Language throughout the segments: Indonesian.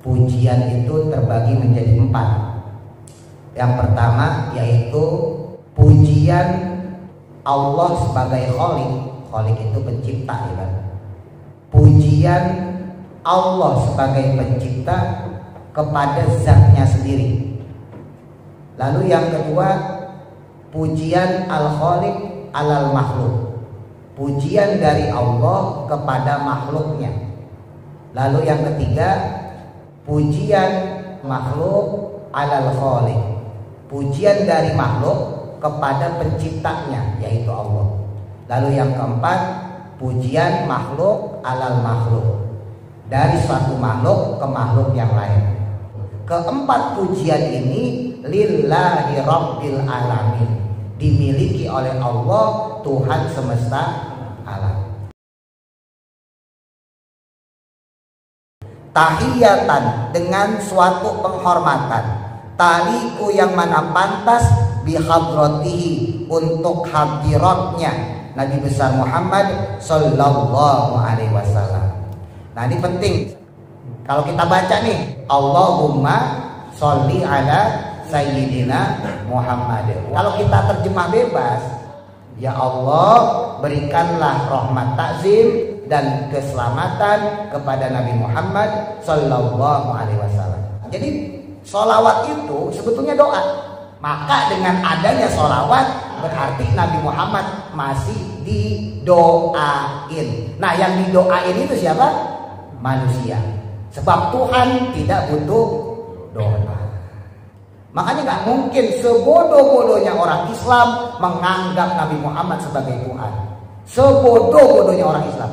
pujian itu terbagi menjadi 4. Yang pertama yaitu pujian Allah sebagai Khalik. Khalik itu pencipta, ya kan? Pujian Allah sebagai pencipta kepada zatnya sendiri. Lalu yang kedua, pujian al-Khaliq alal makhluk, pujian dari Allah kepada makhluknya. Lalu yang ketiga, pujian makhluk alal Khaliq, pujian dari makhluk kepada penciptanya, yaitu Allah. Lalu yang keempat, pujian makhluk alal makhluk, dari suatu makhluk ke makhluk yang lain. Keempat pujian ini lillahi rabbil alamin, dimiliki oleh Allah, Tuhan semesta alam. Tahiyatan, dengan suatu penghormatan, taliku yang mana pantas bihadratihi, untuk hadiratnya Nabi besar Muhammad sallallahu alaihi wasallam. Nah, ini penting. Kalau kita baca nih, Allahumma sholli ala sayyidina Muhammad. Kalau kita terjemah bebas, ya Allah, berikanlah rahmat takzim dan keselamatan kepada Nabi Muhammad sallallahu alaihi wasallam. Jadi sholawat itu sebetulnya doa. Maka dengan adanya sholawat berarti Nabi Muhammad masih didoain. Nah, yang didoain itu siapa? Manusia. Sebab Tuhan tidak butuh doa. Makanya nggak mungkin sebodoh-bodohnya orang Islam menganggap Nabi Muhammad sebagai Tuhan. Sebodoh-bodohnya orang Islam.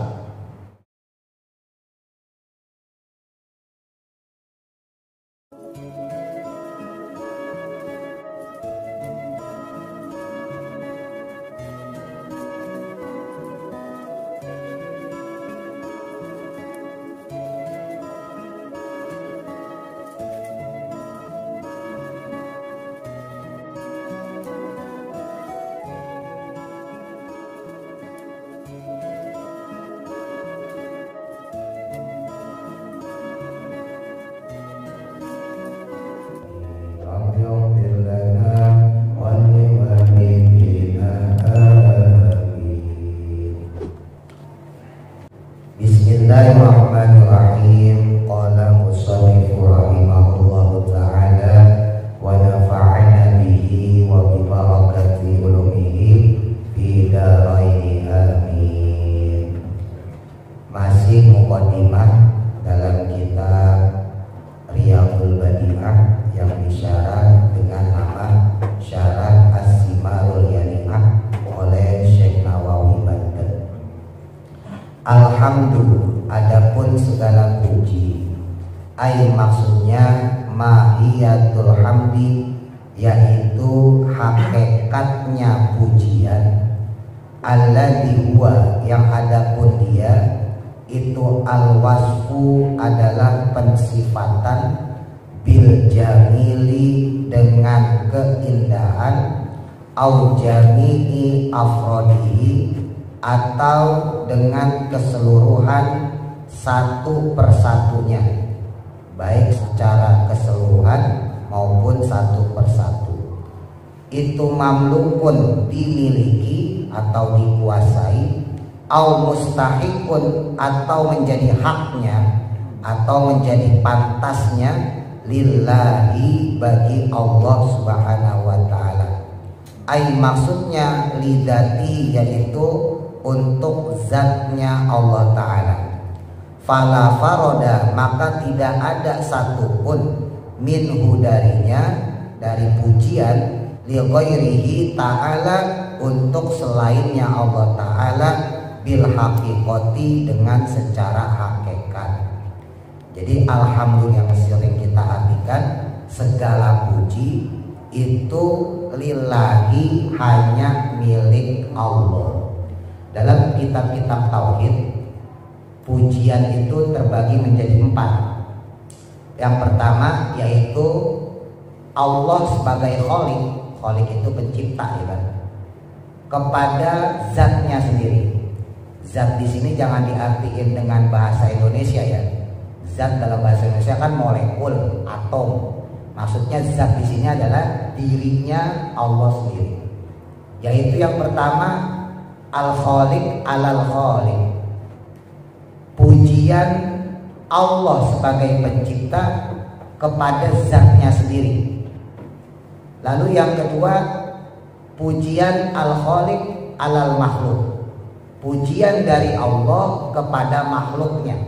Bismillahirrahmanirrahim. Qala musannifu rahimahullahu ta'ala wa nafa'ana bihi wa bi barakati ulumihi fi daraini amin. Masih muqaddimah dalam kitab Riyadhul Badi'ah yang disyarah dengan nama Syarah As-Simarul Yani'ah oleh Syekh Nawawi Banten. Alhamdulillah, adapun segala puji, maksudnya mahiyatul hamdi, yaitu hakikatnya pujian, alladzi huwa, yang adapun dia itu al-wasfu, adalah pensifatan, bil jamili, dengan keindahan, au jami'i afrodihi, atau dengan keseluruhan satu persatunya, baik secara keseluruhan maupun satu persatu. Itu mamlukun, dimiliki atau dikuasai, au mustahikun, atau menjadi haknya atau menjadi pantasnya, lillahi, bagi Allah subhanahu wa ta'ala. Maksudnya lidati, yaitu untuk zatnya Allah ta'ala. Fala faroda, maka tidak ada satupun minhu, darinya, dari pujian, li ghairihi ta'ala, untuk selainnya Allah ta'ala, bil haqiqati, dengan secara hakikat. Jadi alhamdulillah, yang sering kita artikan, segala puji itu lillahi, hanya milik Allah. Dalam kitab-kitab tauhid, pujian itu terbagi menjadi 4. Yang pertama yaitu Allah sebagai Khalik. Khalik itu pencipta, ya kan? Kepada zatnya sendiri. Zat di sini jangan diartikan dengan bahasa Indonesia, ya. Zat dalam bahasa Indonesia kan molekul, atom. Maksudnya zat di sini adalah dirinya Allah sendiri. Yaitu yang pertama al-khaliq alal khaliq. Pujian Allah sebagai pencipta kepada zatnya sendiri. Lalu yang kedua pujian al-khaliq alal makhluk. Pujian dari Allah kepada makhluknya.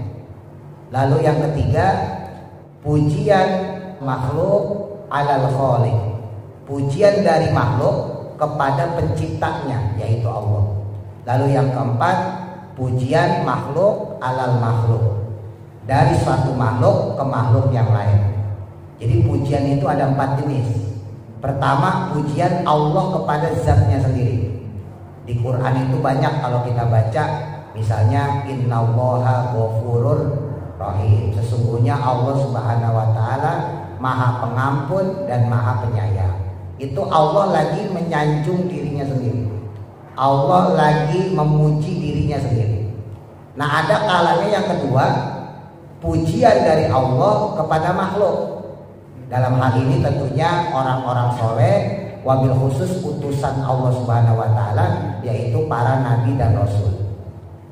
Lalu yang ketiga pujian makhluk alal khaliq. Pujian dari makhluk kepada penciptanya yaitu Allah. Lalu yang keempat pujian makhluk alal makhluk. Dari suatu makhluk ke makhluk yang lain. Jadi pujian itu ada 4 jenis. Pertama pujian Allah kepada zatnya sendiri. Di Quran itu banyak kalau kita baca. Misalnya innallaha ghafurur rahim. Sesungguhnya Allah Subhanahu wa taala Maha Pengampun dan Maha Penyayang. Itu Allah lagi menyanjung dirinya sendiri. Allah lagi memuji dirinya sendiri. Nah, ada kalanya yang kedua, pujian dari Allah kepada makhluk. Dalam hal ini tentunya orang-orang soleh, wabil khusus utusan Allah Subhanahu wa taala, yaitu para nabi dan rasul.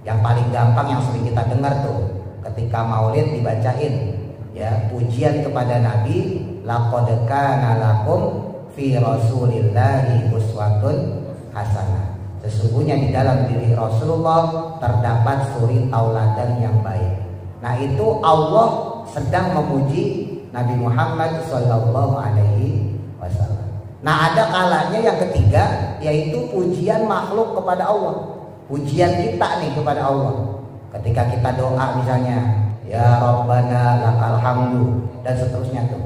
Yang paling gampang yang sering kita dengar tuh ketika maulid dibacain, ya, pujian kepada Nabi, laqad kana lakum fi rasulillahi uswatun hasanah. Sesungguhnya di dalam diri Rasulullah terdapat suri tauladan yang baik. Nah, itu Allah sedang memuji Nabi Muhammad sallallahu alaihi wasallam. Nah, ada kalanya yang ketiga yaitu pujian makhluk kepada Allah. Pujian kita nih kepada Allah. Ketika kita doa misalnya, ya Rabbana lakal hamdu dan seterusnya tuh.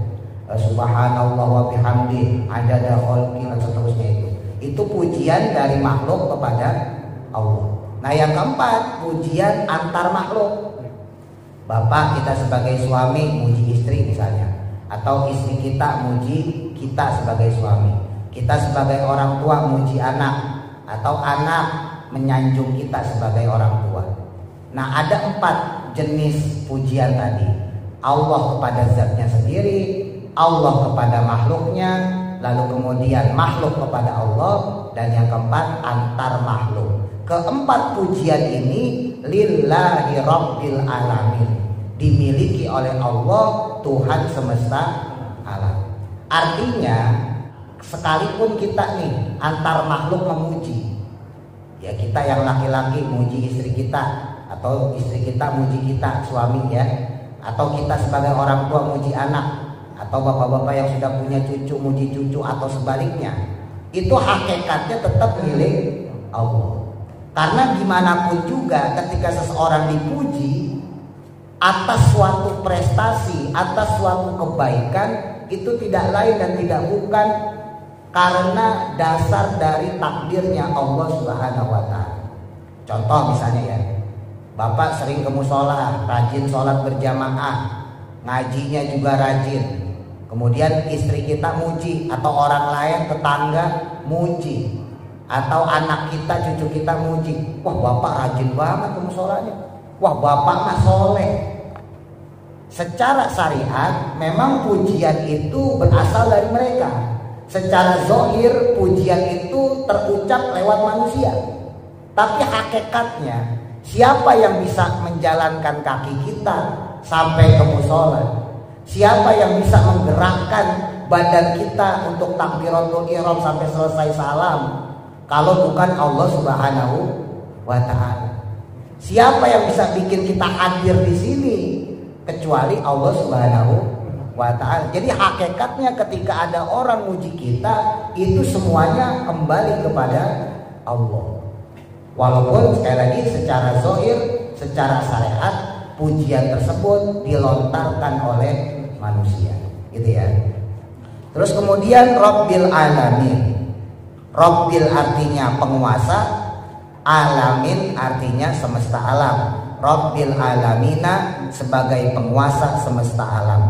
Subhanallah wa bihamdi adada khalqi dan seterusnya itu. Itu pujian dari makhluk kepada Allah. Nah, yang keempat, pujian antar makhluk. Bapak kita sebagai suami muji istri misalnya, atau istri kita muji kita sebagai suami. Kita sebagai orang tua muji anak, atau anak menyanjung kita sebagai orang tua. Nah, ada 4 jenis pujian tadi. Allah kepada zatnya sendiri, Allah kepada makhluknya, lalu kemudian makhluk kepada Allah, dan yang keempat antar makhluk. Keempat pujian ini lillahi rabbil alamin, dimiliki oleh Allah Tuhan semesta alam. Artinya sekalipun kita nih antar makhluk memuji, ya kita yang laki-laki muji istri kita, atau istri kita muji kita suami ya, atau kita sebagai orang tua muji anak, atau bapak-bapak yang sudah punya cucu muji cucu, atau sebaliknya, itu hakikatnya tetap milik Allah. Karena gimana pun juga ketika seseorang dipuji atas suatu prestasi, atas suatu kebaikan, itu tidak lain dan tidak bukan karena dasar dari takdirnya Allah Subhanahu wa taala. Contoh misalnya ya, Bapak sering ke mushola, rajin sholat berjamaah, ngajinya juga rajin. Kemudian istri kita muji, atau orang lain tetangga muji, atau anak kita, cucu kita muji. Wah, Bapak rajin banget ke musholanya. Wah, Bapak mah soleh. Secara syariat memang pujian itu berasal dari mereka. Secara zahir pujian itu terucap lewat manusia. Tapi hakikatnya siapa yang bisa menjalankan kaki kita sampai ke mushola? Siapa yang bisa menggerakkan badan kita untuk takbiratul ihram sampai selesai salam kalau bukan Allah Subhanahu wa taala? Siapa yang bisa bikin kita hadir di sini kecuali Allah Subhanahu wa taala? Jadi hakikatnya ketika ada orang muji kita, itu semuanya kembali kepada Allah. Walaupun sekali lagi secara zahir, secara syariat pujian tersebut dilontarkan oleh manusia, gitu ya. Terus kemudian Rabbil alamin. Rabbil artinya penguasa, alamin artinya semesta alam. Rabbil alamina sebagai penguasa semesta alam.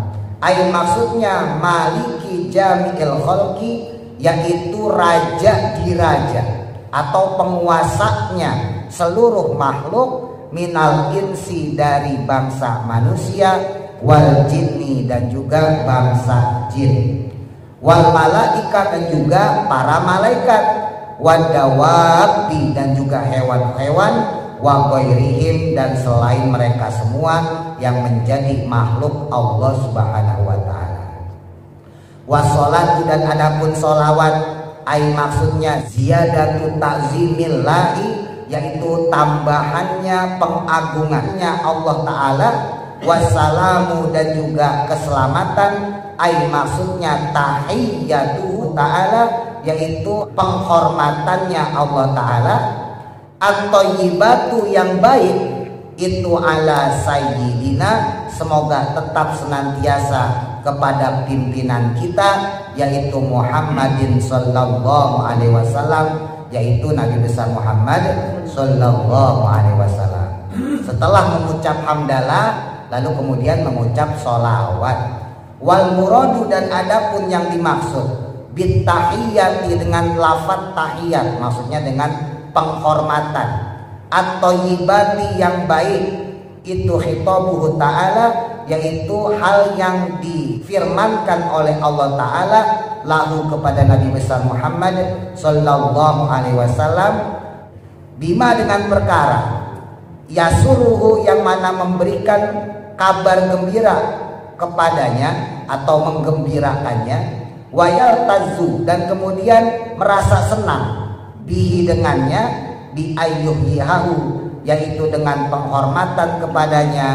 Maksudnya maliki jami'il khalqi, yaitu raja di raja atau penguasanya seluruh makhluk, minal insi dari bangsa manusia, wal jinni dan juga bangsa jin, wal malaika dan juga para malaikat, wadawabi dan juga hewan-hewan, wa ghairihim dan selain mereka semua yang menjadi makhluk Allah Subhanahu wa taala. Wassalatu dan adapun sholawat ai maksudnya ziyadatu ta'zimillahi, yaitu tambahannya pengagungannya Allah taala. Wassalamu dan juga keselamatan ai maksudnya tahiyyatu ta'ala, yaitu penghormatannya Allah taala. At-thayyibatu yang baik itu ala sayyidina, semoga tetap senantiasa kepada pimpinan kita yaitu Muhammadin sallallahu alaihi wasallam, yaitu Nabi besar Muhammad sallallahu alaihi wasallam. Setelah mengucap hamdalah lalu kemudian mengucap sholawat. Wal muradu dan adapun yang dimaksud bit tahiyyati dengan lafaz tahiyat, maksudnya dengan penghormatan, atau thayyibati yang baik, itu khitabuhu ta'ala, yaitu hal yang difirmankan oleh Allah taala lahu kepada Nabi besar Muhammad sallallahu alaihi wasallam, bima dengan perkara yasuruhu yang mana memberikan kabar gembira kepadanya atau menggembirakannya, wayal tazu dan kemudian merasa senang bihi dengannya, bi ayyuhihahu yaitu dengan penghormatan kepadanya,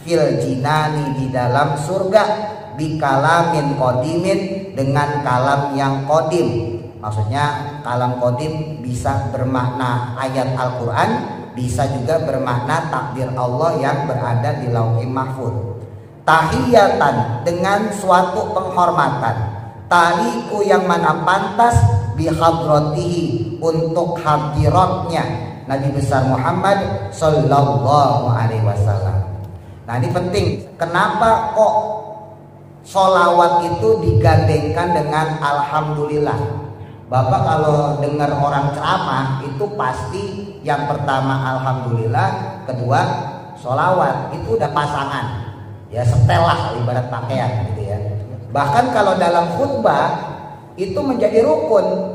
fil jinani di dalam surga, bi kalamin qadimin dengan kalam yang qadim. Maksudnya kalam qadim bisa bermakna ayat Al-Quran, bisa juga bermakna takdir Allah yang berada di Lauhul Mahfuz. Tahiyatan dengan suatu penghormatan, taliku yang mana pantas bihadratihi untuk hadiratnya Nabi besar Muhammad sallallahu alaihi wasallam. Nah ini penting, kenapa kok sholawat itu digandengkan dengan alhamdulillah? Bapak kalau dengar orang ceramah itu pasti yang pertama alhamdulillah, kedua sholawat, itu udah pasangan, ya setelah ibarat pakaian gitu ya. Bahkan kalau dalam khutbah itu menjadi rukun,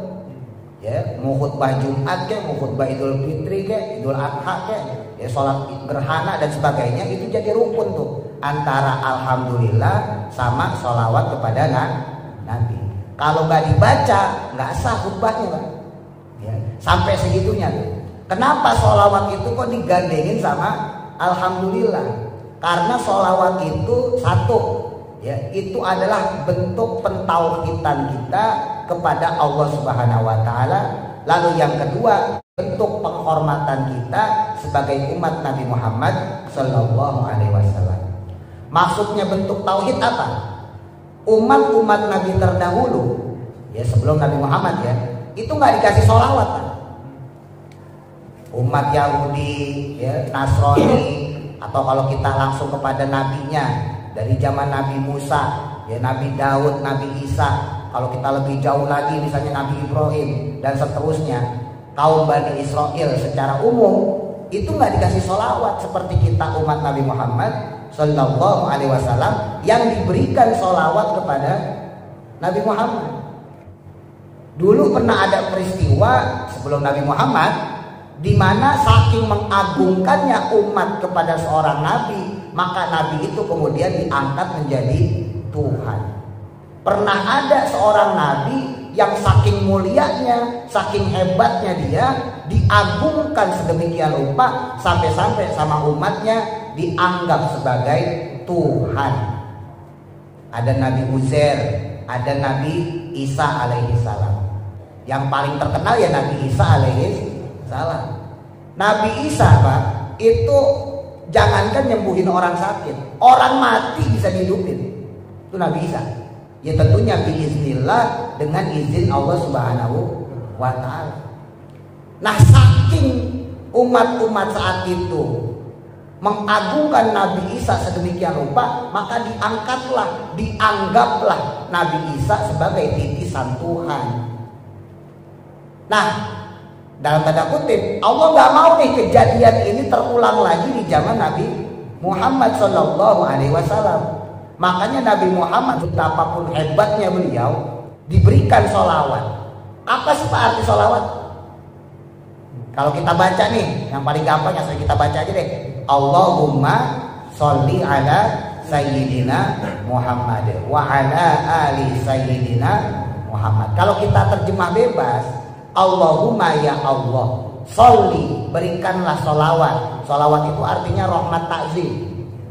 ya mau khutbah Jumat ke, mau khutbah Idul Fitri ke, Idul Adha ke, ya sholat gerhana dan sebagainya, itu jadi rukun tuh antara alhamdulillah sama sholawat kepada Nabi. Kalau nggak dibaca nggak sah khutbahnya, Pak. Ya, sampai segitunya tuh. Kenapa sholawat itu kok digandengin sama alhamdulillah? Karena sholawat itu satu, ya itu adalah bentuk pentauhidan kita kepada Allah Subhanahu wa taala. Lalu yang kedua, bentuk penghormatan kita sebagai umat Nabi Muhammad sallallahu alaihi wasallam. Maksudnya bentuk tauhid apa? Umat-umat Nabi terdahulu, ya sebelum Nabi Muhammad ya, itu nggak dikasih sholawat kan? Umat Yahudi, ya Nasrani, atau kalau kita langsung kepada nabinya dari zaman Nabi Musa, ya Nabi Daud, Nabi Isa. Kalau kita lebih jauh lagi misalnya Nabi Ibrahim dan seterusnya, kaum Bani Israel secara umum itu nggak dikasih sholawat seperti kita umat Nabi Muhammad sallallahu alaihi wasallam yang diberikan sholawat kepada Nabi Muhammad. Dulu pernah ada peristiwa sebelum Nabi Muhammad di mana saking mengagungkannya umat kepada seorang nabi, maka nabi itu kemudian diangkat menjadi Tuhan. Pernah ada seorang nabi yang saking mulianya, saking hebatnya dia diagungkan sedemikian rupa sampai-sampai sama umatnya dianggap sebagai Tuhan. Ada Nabi Uzair, ada Nabi Isa alaihi salam. Yang paling terkenal ya Nabi Isa alaihi salam. Nabi Isa Pak, itu jangankan nyembuhin orang sakit, orang mati bisa dihidupin. Itu Nabi Isa. Ya tentunya biiznillah, dengan izin Allah Subhanahu wa taala. Nah, saking umat-umat saat itu mengagungkan Nabi Isa sedemikian rupa, maka dianggaplah Nabi Isa sebagai titisan Tuhan. Nah, dalam tanda kutip, Allah nggak mau nih kejadian ini terulang lagi di zaman Nabi Muhammad Shallallahu Alaihi Wasallam. Makanya Nabi Muhammad betapapun hebatnya beliau diberikan sholawat. Apa sih Pak arti sholawat? Kalau kita baca nih, yang paling gampang yang kita baca aja deh. Allahumma sholli ala Sayyidina Muhammad wa ala ali Sayyidina Muhammad. Kalau kita terjemah bebas, Allahumma ya Allah, sholli, berikanlah sholawat. Sholawat itu artinya rahmat takzim.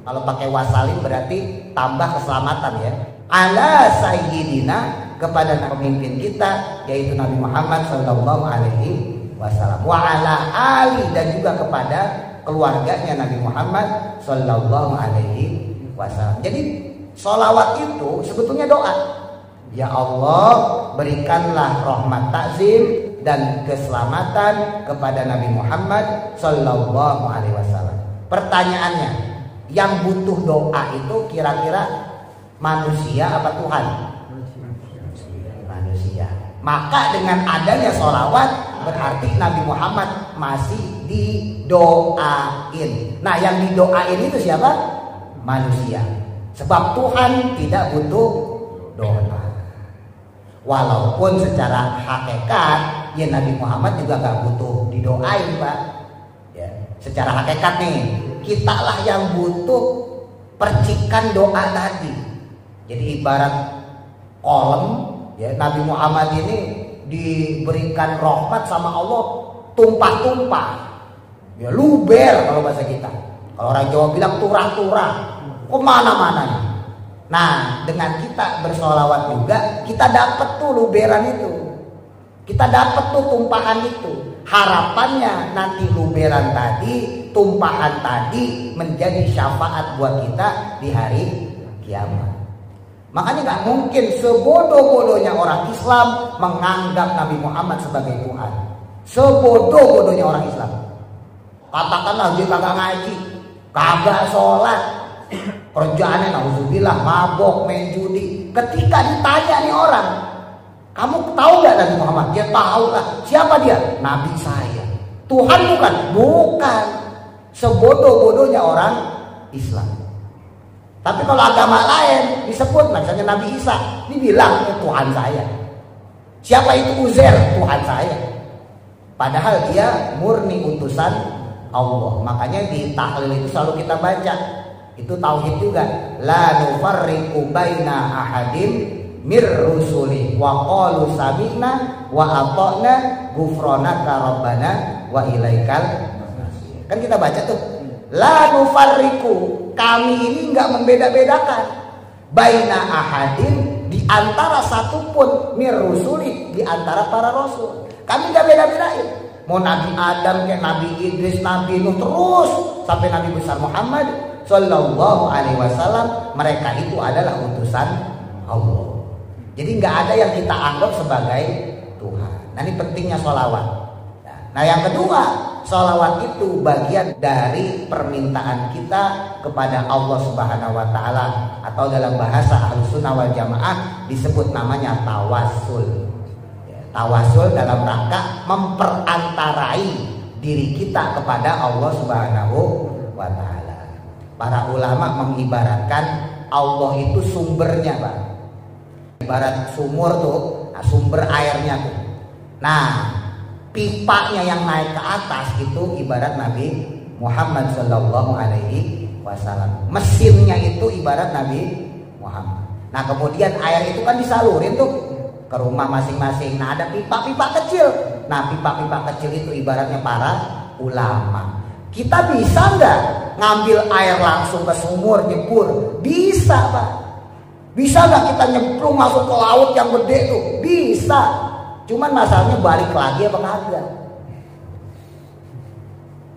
Kalau pakai wasalin berarti tambah keselamatan ya. Ala Sayyidina, kepada pemimpin kita yaitu Nabi Muhammad Sallallahu Alaihi Wasallam. Wa ala ali, dan juga kepada keluarganya Nabi Muhammad Sallallahu Alaihi Wasallam. Jadi sholawat itu sebetulnya doa. Ya Allah, berikanlah rahmat takzim dan keselamatan kepada Nabi Muhammad Sallallahu Alaihi Wasallam. Pertanyaannya, yang butuh doa itu kira-kira manusia apa Tuhan? Manusia. Maka dengan adanya sholawat berarti Nabi Muhammad masih didoain. Nah, yang didoain itu siapa? Manusia. Sebab Tuhan tidak butuh doa. Walaupun secara hakikat ya Nabi Muhammad juga gak butuh didoain Pak ya. Secara hakikat nih, kitalah yang butuh percikan doa tadi. Jadi ibarat kolam ya, Nabi Muhammad ini diberikan rahmat sama Allah tumpah-tumpah ya, luber kalau bahasa kita. Kalau orang Jawa bilang turah-turah, kemana-mana. Nah, dengan kita bersolawat juga, kita dapat tuh luberan itu. Kita dapat tuh tumpahan itu. Harapannya nanti luberan tadi, tumpahan tadi menjadi syafaat buat kita di hari kiamat. Makanya gak mungkin sebodoh-bodohnya orang Islam menganggap Nabi Muhammad sebagai Tuhan. Sebodoh-bodohnya orang Islam. Katakanlah dia kagak ngaji, kagak sholat, kerjaannya nauzubillah mabok, main judi. Ketika ditanya nih orang, kamu tahu gak Nabi Muhammad? Dia tahu lah. Siapa dia? Nabi saya. Tuhan bukan? Bukan. Sebodoh-bodohnya orang Islam. Tapi kalau agama lain disebut, misalnya Nabi Isa, dibilang Tuhan saya. Siapa itu Uzair? Tuhan saya. Padahal dia murni utusan Allah. Makanya di tahlil itu selalu kita baca, itu tauhid juga. La nufarriqu baina ahadin mir rusuli wa qalu sami'na wa ata'na ghufranaka rabbana wa ilaikal masir. Kan kita baca tuh, la nufarriqu, kami ini enggak membeda-bedakan, baina ahadin, di antara satupun, mir rusuli, di antara para rasul. Kami enggak beda-bedain. Mau Nabi Adam kayak Nabi Idris, Nabi Nuh, terus sampai Nabi besar Muhammad Sallallahu Alaihi Wasallam, mereka itu adalah utusan Allah. Jadi nggak ada yang kita anggap sebagai Tuhan. Nah, ini pentingnya sholawat. Nah, yang kedua, sholawat itu bagian dari permintaan kita kepada Allah Subhanahu Wa Taala, atau dalam bahasa Ahlussunnah wal Jamaah disebut namanya tawassul. Tawasul dalam rangka memperantarai diri kita kepada Allah Subhanahu wa Ta'ala. Para ulama mengibaratkan Allah itu sumbernya, Pak. Ibarat sumur tuh, sumber airnya tuh. Nah, pipanya yang naik ke atas itu ibarat Nabi Muhammad Sallallahu Alaihi Wasallam. Mesinnya itu ibarat Nabi Muhammad. Nah, kemudian air itu kan disalurin tuh ke rumah masing-masing. Nah, ada pipa-pipa kecil. Nah, pipa-pipa kecil itu ibaratnya para ulama. Kita bisa nggak ngambil air langsung ke sumur, nyebur? Bisa, Pak. Bisa nggak kita nyemplung masuk ke laut yang gede tuh? Bisa. Cuman masalahnya balik lagi apa kagak?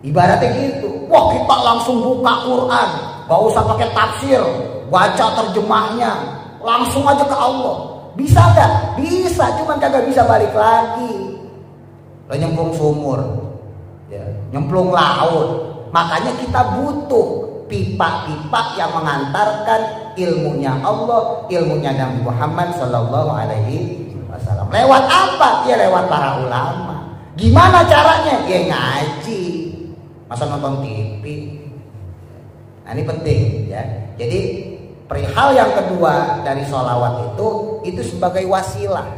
Ibaratnya gitu. Wah, kita langsung buka Quran, gak usah pakai tafsir, baca terjemahnya, langsung aja ke Allah. Bisa gak? Bisa, cuman kagak bisa balik lagi. Lo nyemplung sumur ya, nyemplung laut. Makanya kita butuh pipa-pipa yang mengantarkan ilmunya Allah, ilmunya Nabi Muhammad Sallallahu Alaihi Wasallam. Lewat apa? Ya lewat para ulama. Gimana caranya? Ya ngaji. Masa nonton TV? Nah, ini penting ya. Jadi perihal yang kedua dari sholawat itu sebagai wasilah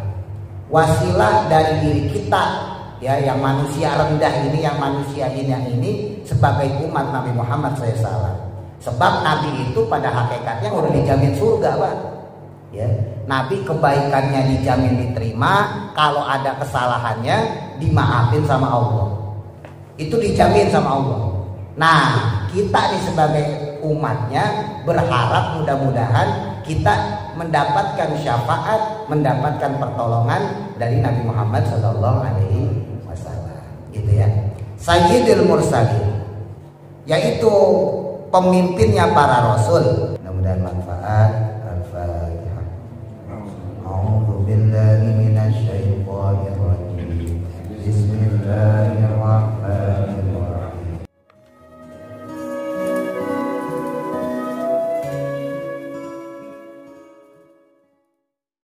dari diri kita ya, yang manusia rendah ini, yang manusia ini sebagai umat Nabi Muhammad SAW. Sebab Nabi itu pada hakikatnya udah dijamin surga, Pak. Ya, Nabi kebaikannya dijamin diterima, kalau ada kesalahannya dimaafin sama Allah. Itu dijamin sama Allah. Nah, kita nih sebagai umatnya berharap mudah-mudahan kita mendapatkan syafaat, mendapatkan pertolongan dari Nabi Muhammad SAW, gitu ya. Sayyidul Mursalin, yaitu pemimpinnya para rasul. Mudah-mudahan manfaat.